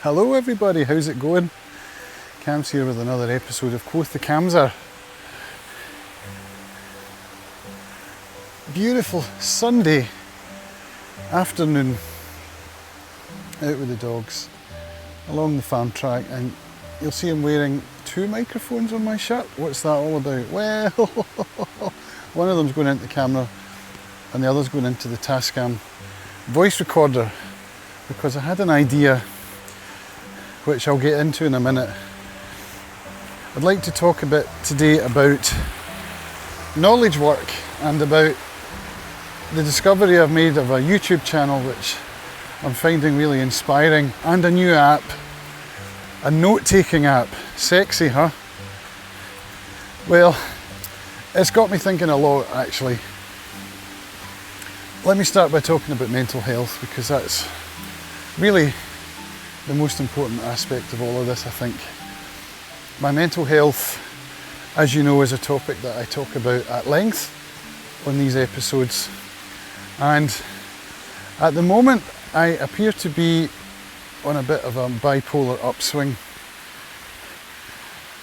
Hello everybody, how's it going? Cam's here with another episode of Quoth the Camser. Beautiful Sunday afternoon out with the dogs along the farm track, and you'll see I'm wearing two microphones on my shirt. What's that all about? Well, one of them's going into the camera and the other's going into the Tascam voice recorder, because I had an idea which I'll get into in a minute. I'd like to talk a bit today about knowledge work and about the discovery I've made of a YouTube channel which I'm finding really inspiring, and a new app, a note-taking app. Sexy, huh? Well, it's got me thinking a lot actually. Let me start by talking about mental health, because that's really the most important aspect of all of this, I think. My mental health, as you know, is a topic that I talk about at length on these episodes, and at the moment I appear to be on a bit of a bipolar upswing.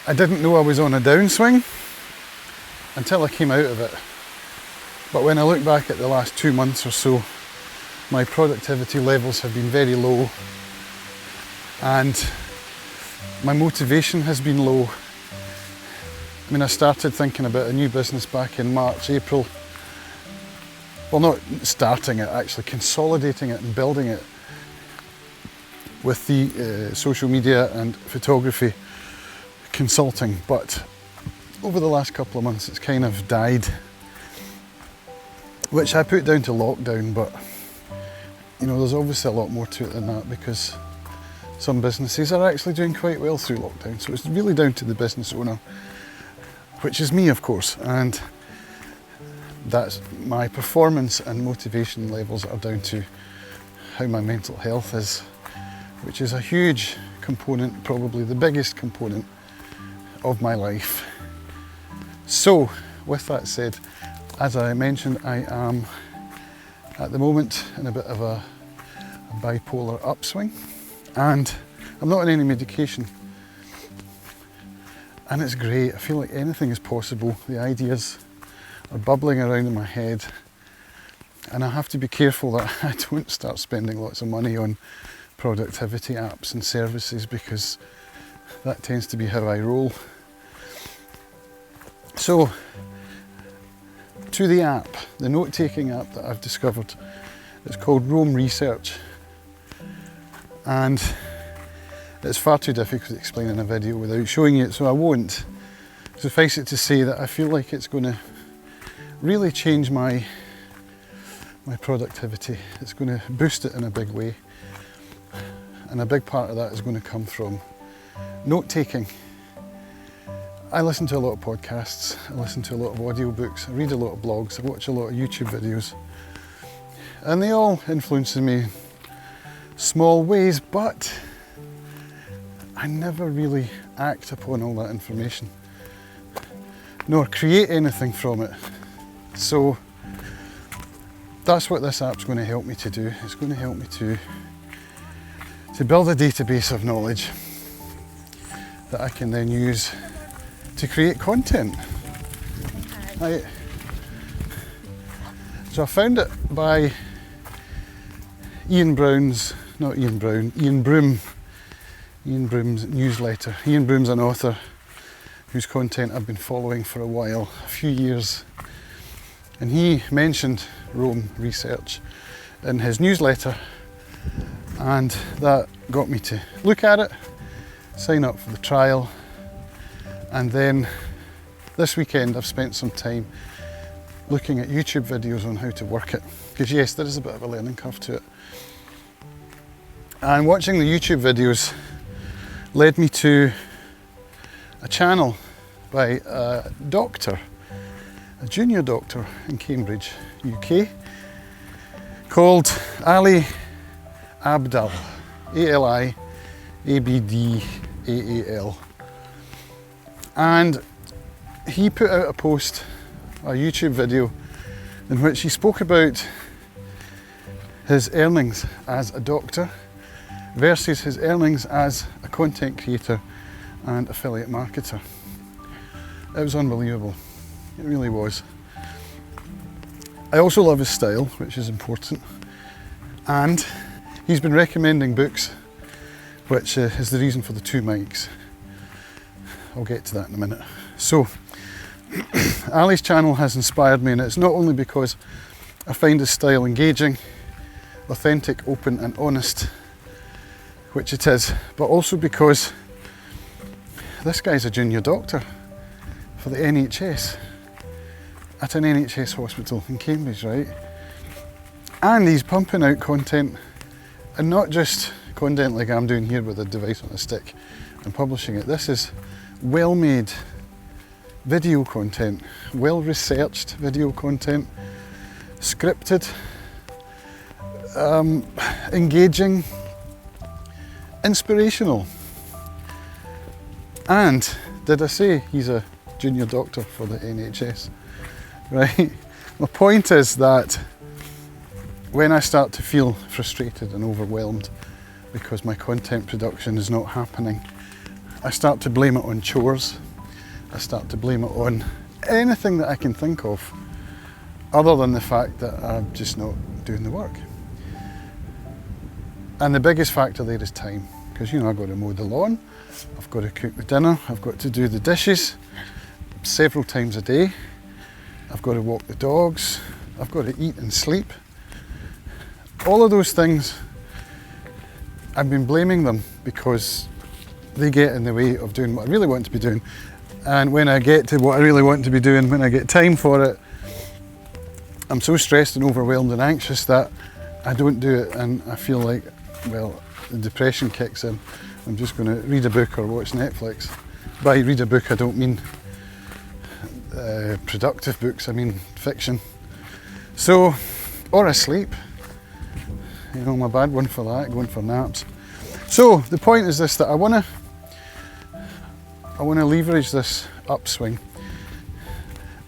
I didn't know I was on a downswing until I came out of it, but when I look back at the last 2 months or so, my productivity levels have been very low, and my motivation has been low. I mean, I started thinking about a new business back in March, April. Well, not starting it, actually consolidating it and building it with the social media and photography consulting. But over the last couple of months, it's kind of died, which I put down to lockdown. But you know, there's obviously a lot more to it than that, because some businesses are actually doing quite well through lockdown. So it's really down to the business owner, which is me, of course, and that's my performance and motivation levels are down to how my mental health is, which is a huge component, probably the biggest component of my life. So, with that said, as I mentioned, I am at the moment in a bit of a bipolar upswing, and I'm not on any medication, and it's great. I feel like anything is possible. The ideas are bubbling around in my head, and I have to be careful that I don't start spending lots of money on productivity apps and services, because that tends to be how I roll. So, to the app, the note-taking app that I've discovered. It's called Roam Research, and it's far too difficult to explain in a video without showing you it, so I won't. Suffice it to say that I feel like it's going to really change my productivity. It's going to boost it in a big way, and a big part of that is going to come from note-taking. I listen to a lot of podcasts, I listen to a lot of audiobooks, I read a lot of blogs, I watch a lot of YouTube videos, and they all influence me in small ways, but I never really act upon all that information, nor create anything from it. So that's what this app's going to help me to do. It's going to help me to build a database of knowledge that I can then use to create content. So I found it by Ian Broom's newsletter. Ian Broom's an author whose content I've been following for a while, a few years, and he mentioned Roam Research in his newsletter, and that got me to look at it, sign up for the trial, and then this weekend I've spent some time looking at YouTube videos on how to work it, because yes, there is a bit of a learning curve to it. And watching the YouTube videos led me to a channel by a doctor, a junior doctor in Cambridge, UK, called Ali Abdaal, A-L-I-A-B-D-A-A-L. And he put out a post, a YouTube video, in which he spoke about his earnings as a doctor versus his earnings as a content creator and affiliate marketer. It was unbelievable. It really was. I also love his style, which is important. And he's been recommending books, which is the reason for the 2 mics. I'll get to that in a minute. So, Ali's channel has inspired me, and it's not only because I find his style engaging, authentic, open and honest, which it is, but also because this guy's a junior doctor for the NHS at an NHS hospital in Cambridge, right? And he's pumping out content, and not just content like I'm doing here with a device on a stick and publishing it. This is well-made video content, well-researched video content, scripted, engaging, inspirational. And did I say he's a junior doctor for the NHS? Right? My point is that when I start to feel frustrated and overwhelmed because my content production is not happening, I start to blame it on chores. I start to blame it on anything that I can think of other than the fact that I'm just not doing the work. And the biggest factor there is time, because I've got to mow the lawn, I've got to cook the dinner, I've got to do the dishes several times a day, I've got to walk the dogs, I've got to eat and sleep. All of those things, I've been blaming them because they get in the way of doing what I really want to be doing. And when I get to what I really want to be doing, when I get time for it, I'm so stressed and overwhelmed and anxious that I don't do it, and I feel like, well, the depression kicks in. I'm just going to read a book or watch Netflix. By read a book, I don't mean productive books, I mean fiction. So, or asleep. I'm a bad one for that, going for naps. So the point is this, that I want to leverage this upswing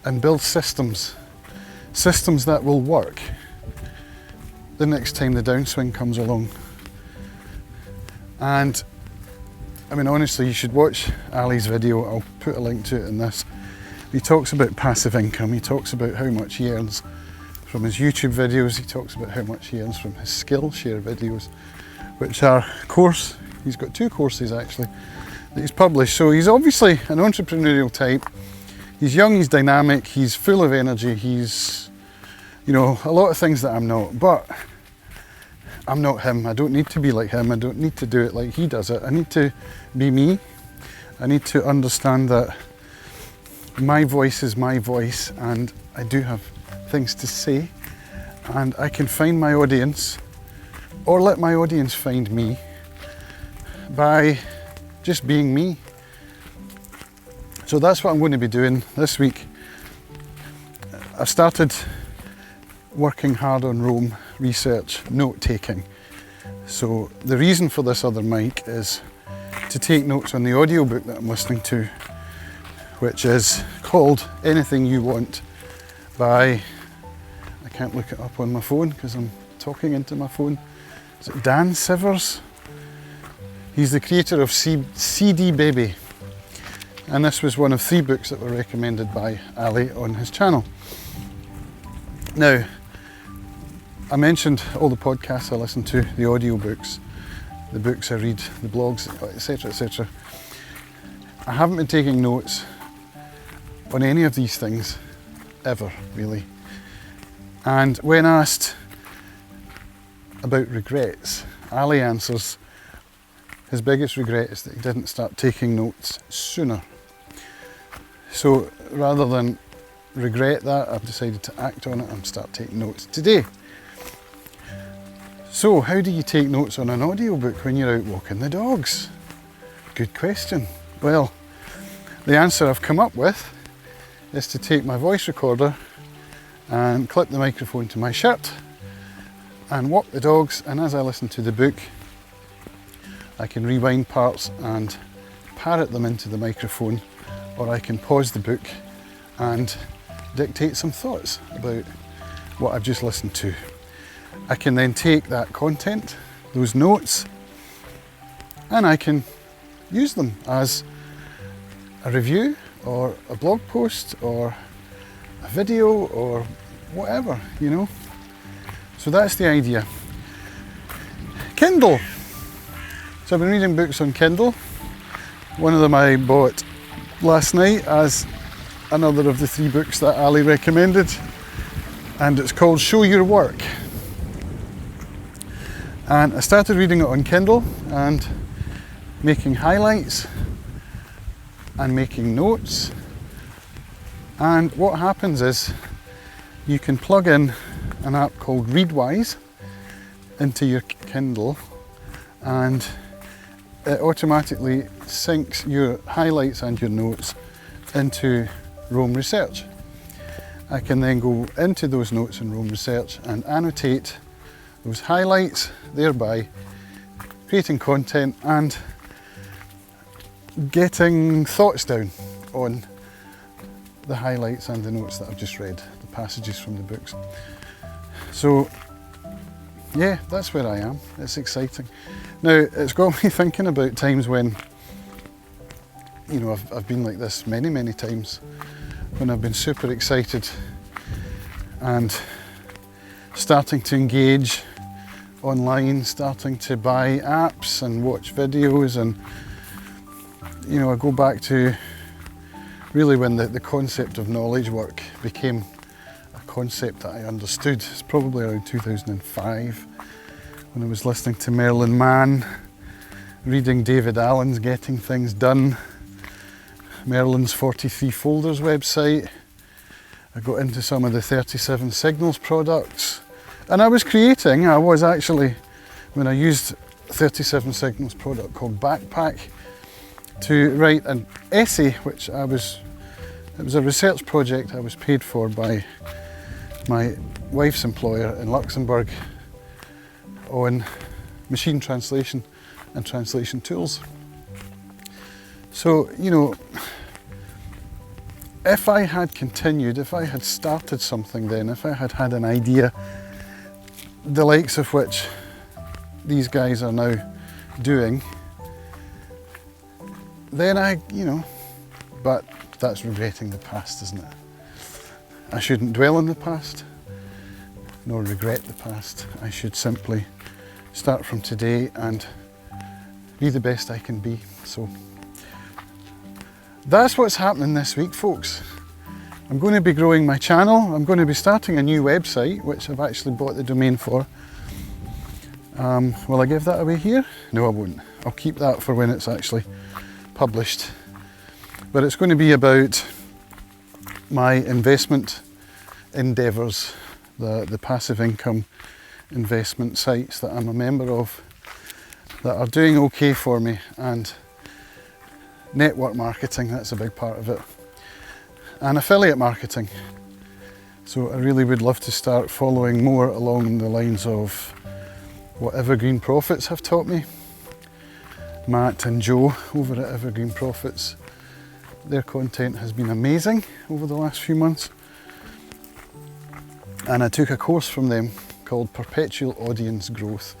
and build systems that will work the next time the downswing comes along. And I mean, honestly, you should watch Ali's video. I'll put a link to it in this. He talks about passive income. He talks about how much he earns from his YouTube videos. He talks about how much he earns from his Skillshare videos, which are course. He's got 2 courses actually that he's published. So he's obviously an entrepreneurial type. He's young, he's dynamic, he's full of energy, he's, a lot of things that I'm not, but I'm not him. I don't need to be like him. I don't need to do it like he does it. I need to be me. I need to understand that my voice is my voice, and I do have things to say, and I can find my audience, or let my audience find me, by just being me. So that's what I'm going to be doing this week. I've started working hard on Rome research, note taking. So the reason for this other mic is to take notes on the audiobook that I'm listening to, which is called Anything You Want by, I can't look it up on my phone because I'm talking into my phone. Is it Dan Sivers? He's the creator of CD Baby. And this was one of 3 books that were recommended by Ali on his channel. Now, I mentioned all the podcasts I listen to, the audiobooks, the books I read, the blogs, etc., etc. I haven't been taking notes on any of these things ever, really. And when asked about regrets, Ali answers his biggest regret is that he didn't start taking notes sooner. So rather than regret that, I've decided to act on it and start taking notes today. So how do you take notes on an audiobook when you're out walking the dogs? Good question. Well, the answer I've come up with is to take my voice recorder and clip the microphone to my shirt and walk the dogs, and as I listen to the book, I can rewind parts and parrot them into the microphone, or I can pause the book and dictate some thoughts about what I've just listened to. I can then take that content, those notes, and I can use them as a review or a blog post or a video or whatever, you know. So that's the idea. Kindle. So I've been reading books on Kindle. One of them I bought last night as another of the 3 books that Ali recommended, and it's called Show Your Work. And I started reading it on Kindle and making highlights and making notes. And what happens is you can plug in an app called Readwise into your Kindle, and it automatically syncs your highlights and your notes into Roam Research. I can then go into those notes in Roam Research and annotate those highlights, thereby creating content and getting thoughts down on the highlights and the notes that I've just read, the passages from the books. So yeah, that's where I am. It's exciting. Now, it's got me thinking about times when, you know, I've been like this many times, when I've been super excited and starting to engage online, starting to buy apps and watch videos, and you know, I go back to really when the concept of knowledge work became a concept that I understood. It's probably around 2005 when I was listening to Merlin Mann, reading David Allen's Getting Things Done, Merlin's 43 Folders website. I got into some of the 37 Signals products, and I was actually, when I used 37 Signals product called Backpack to write an essay, it was a research project I was paid for by my wife's employer in Luxembourg on machine translation and translation tools. So, you know, if I had continued, if I had started something then, if I had had an idea, the likes of which these guys are now doing, then but that's regretting the past, isn't it? I shouldn't dwell on the past, nor regret the past. I should simply start from today and be the best I can be. So that's what's happening this week, folks. I'm going to be growing my channel. I'm going to be starting a new website, which I've actually bought the domain for. Will I give that away here? No, I won't. I'll keep that for when it's actually published. But it's going to be about my investment endeavours, the passive income investment sites that I'm a member of that are doing okay for me, and network marketing, that's a big part of it, and affiliate marketing. So I really would love to start following more along the lines of what Evergreen Profits have taught me. Matt and Joe over at Evergreen Profits, their content has been amazing over the last few months, and I took a course from them called Perpetual Audience Growth,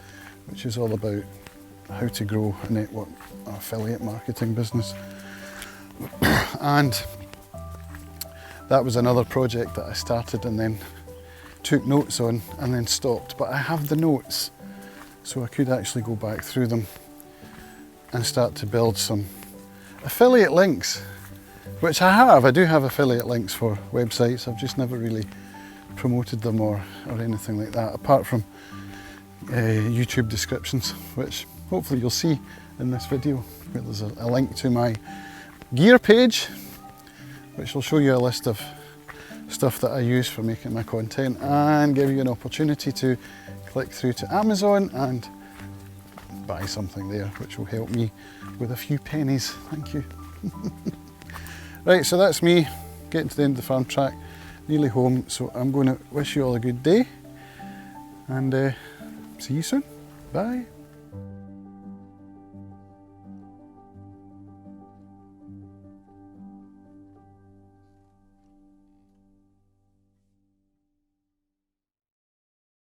which is all about how to grow a network affiliate marketing business. And that was another project that I started and then took notes on and then stopped, but I have the notes, so I could actually go back through them and start to build some affiliate links, which I have. I do have affiliate links for websites. I've just never really promoted them or anything like that, apart from YouTube descriptions, which hopefully you'll see in this video. There's a link to my gear page, which will show you a list of stuff that I use for making my content and give you an opportunity to click through to Amazon and buy something there, which will help me with a few pennies. Thank you. Right, so that's me getting to the end of the farm track, nearly home. So I'm going to wish you all a good day and see you soon. Bye.